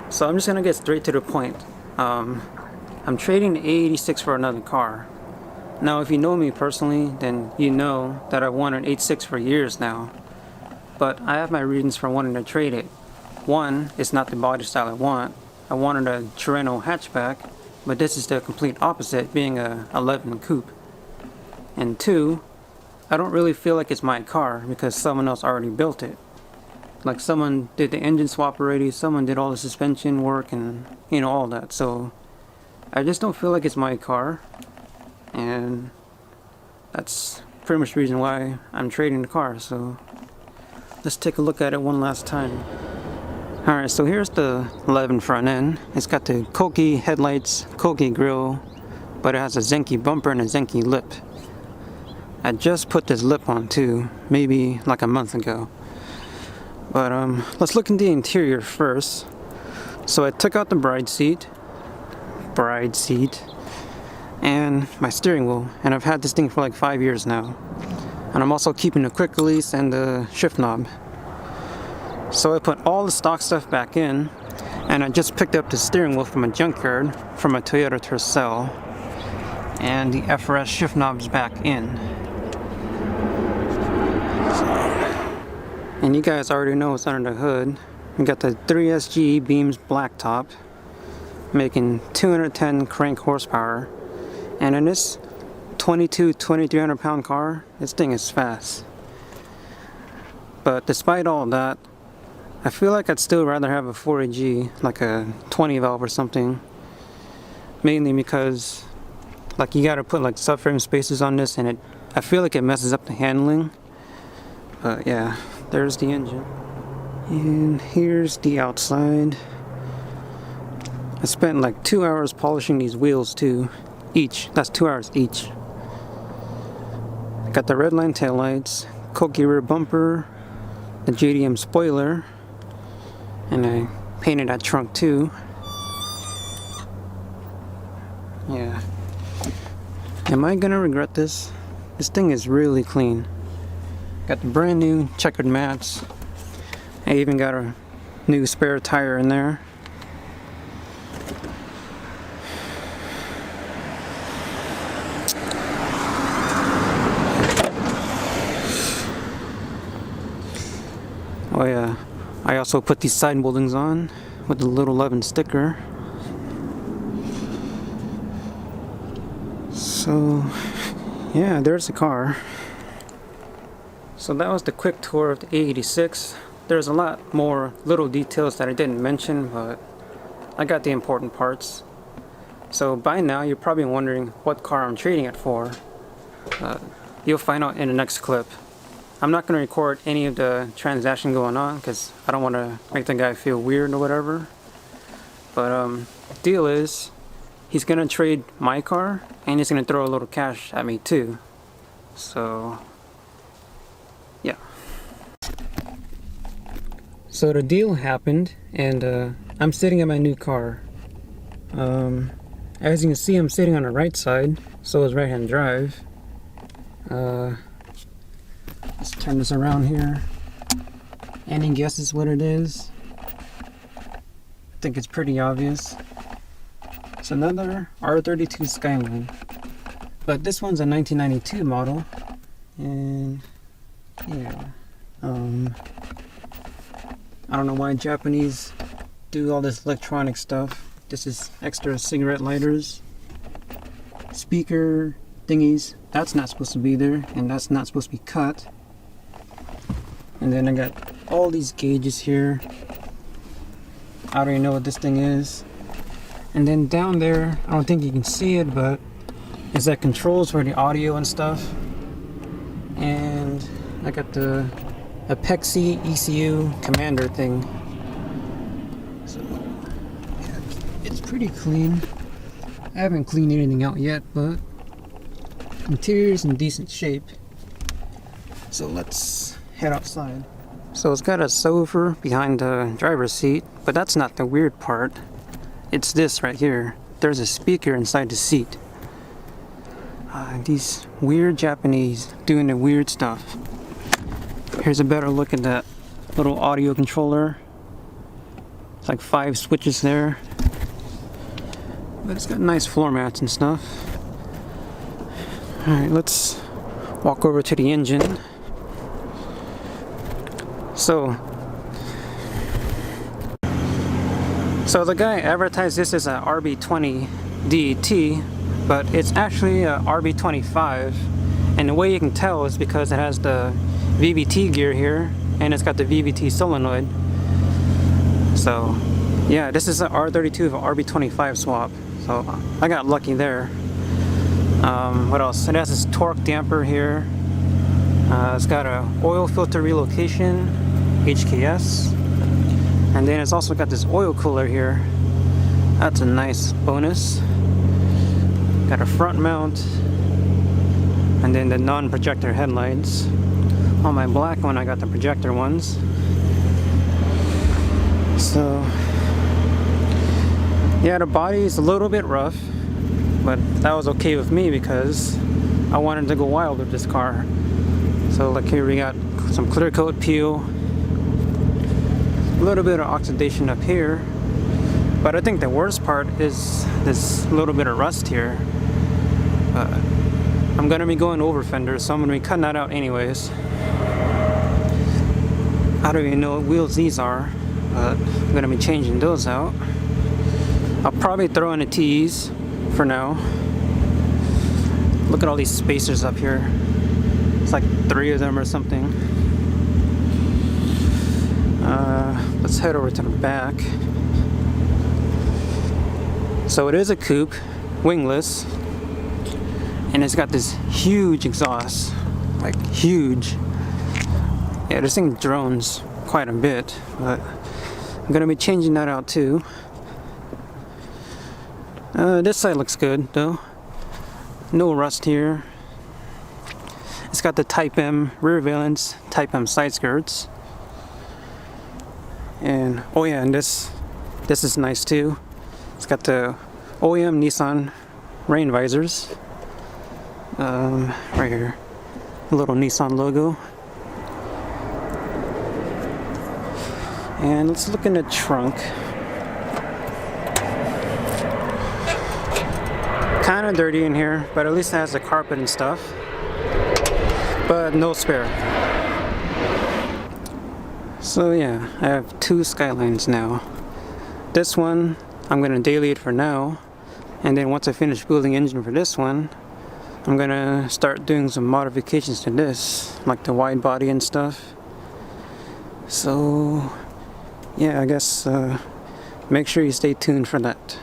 So I'm just gonna get straight to the point. I'm trading the A86 for another car. Now, if you know me personally, then you know that I've wanted an 86 for years now. But I have my reasons for wanting to trade it. One, it's not the body style I want. I wanted a Torino hatchback, but this is the complete opposite, being a 11 coupe. And two, I don't really feel like it's my car because someone else already built it. Like someone did the engine swap already, someone did all the suspension work and all that. So I just don't feel like it's my car, and that's pretty much the reason why I'm trading the car. So let's take a look at it one last time. Alright, so here's the 11 front end. It's got the Koki headlights, Koki grille, but it has a Zenki bumper and a Zenki lip. I just put this lip on too, maybe like a month ago. But let's look in the interior first. So I took out the bride seat, and my steering wheel, and I've had this thing for like 5 years now. And I'm also keeping the quick release and the shift knob. So I put all the stock stuff back in, and I just picked up the steering wheel from a junkyard from a Toyota Tercel, and the FRS shift knob's back in. And you guys already know what's under the hood. We got the 3SGE beams blacktop, making 210 crank horsepower. And in this 2300 pound car, this thing is fast. But despite all that, I feel like I'd still rather have a 4AG, like a 20 valve or something. Mainly because like you gotta put like subframe spacers on this, and I feel like it messes up the handling. But yeah, there's the engine. And here's the outside. I spent like 2 hours polishing these wheels too, each. That's 2 hours each. Got the Redline taillights, Koki rear bumper, the JDM spoiler, and I painted that trunk too. Yeah. Am I gonna regret this? This thing is really clean. Got the brand new checkered mats. I even got a new spare tire in there. Oh yeah, I also put these side moldings on with the little 11 sticker. So yeah, there's the car. So that was the quick tour of the A86. There's a lot more little details that I didn't mention, but I got the important parts. So by now you're probably wondering what car I'm trading it for. You'll find out in the next clip. I'm not going to record any of the transaction going on because I don't want to make the guy feel weird or whatever. But deal is, he's going to trade my car and he's going to throw a little cash at me too. So yeah. So the deal happened, and I'm sitting in my new car. As you can see, I'm sitting on the right side, so it's right-hand drive. Let's turn this around here. Any guesses what it is? I think it's pretty obvious. It's another R32 Skyline, but this one's a 1992 model, and yeah. I don't know why Japanese do all this electronic stuff. This is extra cigarette lighters, speaker thingies. That's not supposed to be there, and that's not supposed to be cut. And then I got all these gauges here. I don't even know what this thing is. And then down there, I don't think you can see it, but it's that controls for the audio and stuff. And I got the Apexi ECU commander thing. So yeah, it's pretty clean. I haven't cleaned anything out yet, but interior's in decent shape. So let's head outside. So it's got a subwoofer behind the driver's seat, but that's not the weird part. It's this right here. There's a speaker inside the seat. These weird Japanese doing the weird stuff. Here's a better look at that little audio controller. It's like 5 switches there. But it's got nice floor mats and stuff. Alright, let's walk over to the engine. So the guy advertised this as a RB20 DET, but it's actually a RB25. And the way you can tell is because it has the VVT gear here, and it's got the VVT solenoid. So yeah, this is an R32 of an RB25 swap. So I got lucky there. What else? It has this torque damper here. It's got a oil filter relocation, HKS. And then it's also got this oil cooler here. That's a nice bonus. Got a front mount. And then the non-projector headlights. On my black one I got the projector ones. So yeah, the body is a little bit rough, but that was okay with me because I wanted to go wild with this car. So like here we got some clear coat peel, a little bit of oxidation up here, but I think the worst part is this little bit of rust here. I'm gonna be going over fenders, so I'm gonna be cutting that out anyways. I don't even know what wheels these are, but I'm gonna be changing those out. I'll probably throw in the T's for now. Look at all these spacers up here. It's like 3 of them or something. Let's head over to the back. So it is a coupe, wingless, and it's got this huge exhaust, like huge. Yeah, this thing drones quite a bit, but I'm gonna be changing that out too. This side looks good though. No rust here. It's got the Type M rear valence, Type M side skirts. And oh yeah, and this is nice too. It's got the OEM Nissan rain visors. Right here. A little Nissan logo. And let's look in the trunk. Kind of dirty in here, but at least it has the carpet and stuff. But no spare. So yeah, I have 2 Skylines now. This one, I'm gonna daily it for now. And then once I finish building engine for this one, I'm gonna start doing some modifications to this, like the wide body and stuff. So yeah, I guess make sure you stay tuned for that.